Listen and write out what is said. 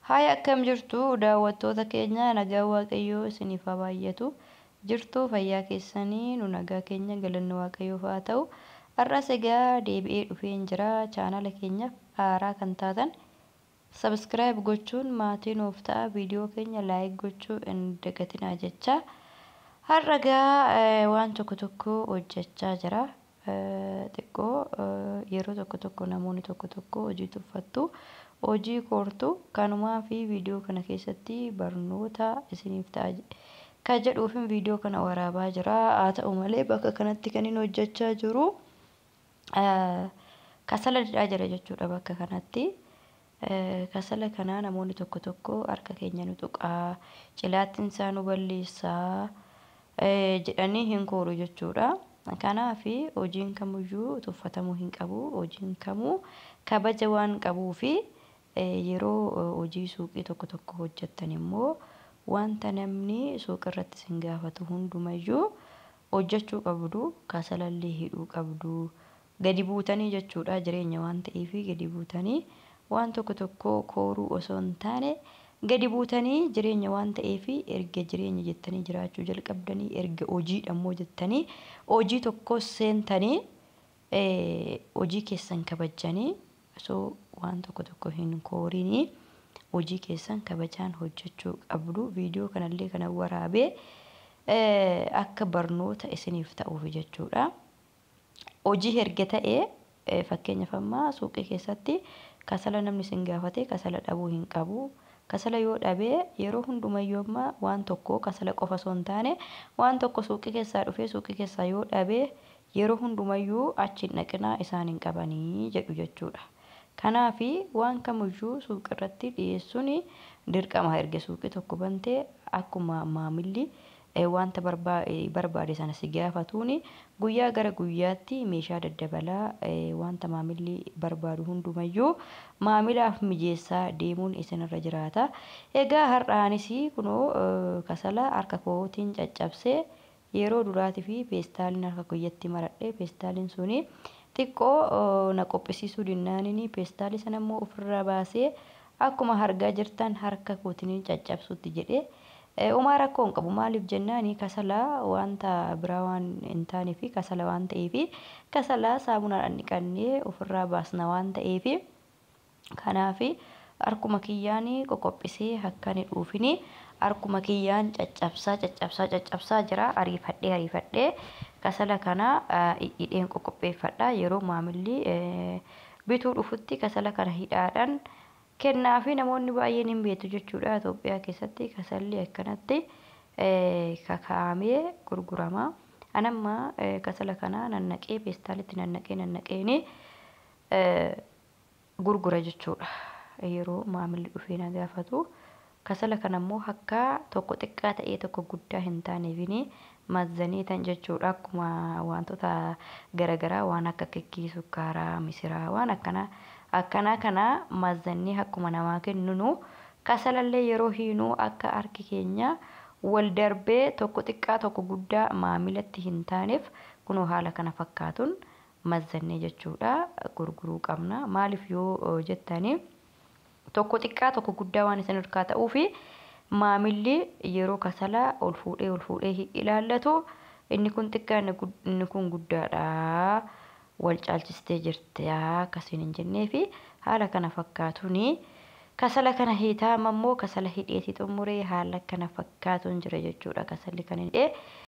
Haaya akkam jirtu daawwattoota keenya nagaa waaqayyoo isiniif haa baay'atu. Jirtu fayyaa keessanii nu nagaa keenya galanni waaqayyoof haa ta'u. Har'as egaa deebi'ee dhufeen jira chaanala keenyaaf haaraa kan taatan subscribe gochuun maatii nuuf ta'a viidiyoo keenya like gochuu hin dagatinaa jecha. Har'a egaa waan tokko hojjechaa jira. Xiqqoo yeroo tokko namoonni tokko hojii tuffattu. Hojii koortu kanumaa fi viidiyoo kana keessatti barnoota isiniif ta'a kan jedhuufin viidiyoo kana waraabaa jira. Haa ta'u malee bakka kanatti kan inni hojjechaa jiru kasala didhaa jira jechuudha bakka kanatti. Kasala kana namoonni tokko harka keenya nu tuqaa cilaattiin isaa nu balleessaa jedhanii hin kooru jechuudha. Kanaaf hojiin kamiyyuu tuffatamuu hin qabu. Hojiin kamuu kabaja waan qabuufi yeroo hojii suuqii tokko hojjettan immoo wanta namni suuqa irratti sin gaafatu hundumayyuu hojjechuu qabdu. Kasalallee hidhuu qabdu. Gadi buutanii jechuudha jireenya waan ta'eef gadi buutanii waan tokko kooruu osoo hin taane gadi buutanii jireenya waan ta'eef erga jireenya jettanii jiraachuu jalqabdanii erga hojiidhammoo jettanii hojii tokko seentanii hojii keessan kabajanii osoo waan tokko hin koorinii hojii keessan kabajaan hojjechuu qabdu. Viidiyoo kanallee kana waraabee akka barnoota isiniif ta'uuf jechuudha. Hojii erga ta'ee fakkeenyaaf amma suuqii keessatti kasala namni sin gaafate kasala dhabuu hin qabu. Kasala yoo dhabee yeroo hundumayyuu amma waan tokko kasala qofa osoo hin taane waan tokko suuqii keessaa dhufee suuqii keessaa yoo dhabee yeroo hundumayyuu achi dhaqinaa isaan hin qabanii jedhu jechuudha. Kanaaf waan kamiyyuu suuqii irratti dhiyeessuun dirqama. Erga suuqii tokko bantee akkuma maamilli wanta barbaade sana si gaafatuun guyyaa gara guyyaatti meeshaa daddabalaa wanta maamilli barbaadu hundumayyuu maamilaaf mijeessaa deemuun isinirra jiraata. Egaa har'aanis kunoo kasala harka kootiin caccabsee yeroo duraatii fi peestaaliin harka koyyatti maradhee peestaaliin suni xiqqoo na qophisiisuu dinnaaniin peestaalii sana immoo ofirraa baasee akkuma argaa jirtan harka kootiin caccabsuutti jedhee Umaa rakkoon qabu maaliif jennaani kasala wanta biraa waan hin taaneef kasala waan ta'eef kasala saamunaadhaan dhiqannee ofirraa baasna waan ta'eef kanaaf harkuma kiyyaan qoqophisee akka inni dhuufini harkuma kiyyaan caccabsaa jira. Ariifadhee kasala kana hidheen qoqopheeffadha. Yeroo maamilli bituu dhufutti kasala kana hidhaadhaan kennaafi namoonni baay'een hin beeku jechuudha. Itoophiyaa keessatti kasalli akkanatti kakaamee gurgurama. Anamma kasala kana nannaqee peestaalitti nannaqeen gurgura jechuudha. Yeroo maamilli dhufee na gaafatu kasala kana immoo akka tokko xiqqaa ta'ee tokko guddaa hin taaneefini mazzanii tan jechuudha. Akkuma wantoota garagaraa waan akka kikkii sukkaaraa misiraa waan akkana kana mazzanii akkuma namaa kennunu kasalallee yeroo hiinuu akka harki keenya wal darbee tokko xiqqaa tokko guddaa maamilatti hin taaneef kunoo haala kana fakkaatuun mazzannee jechuudha gurguruu qabna. Maaliif yoo jettanii tokko xiqqaa tokko guddaa waan isin hirkaa ta'uu fi maamilli yeroo kasala ol fuudhee ilaallatu inni kun xiqqaa inni kun guddaadha wal caalchistee jirti akkasiin hin jennee fi haala kana fakkaatuun kasala kana hiitaa ammoo kasala hidheetii xumuree haala kana fakkaatuun jira jechuudha. Kasalli kan hidhee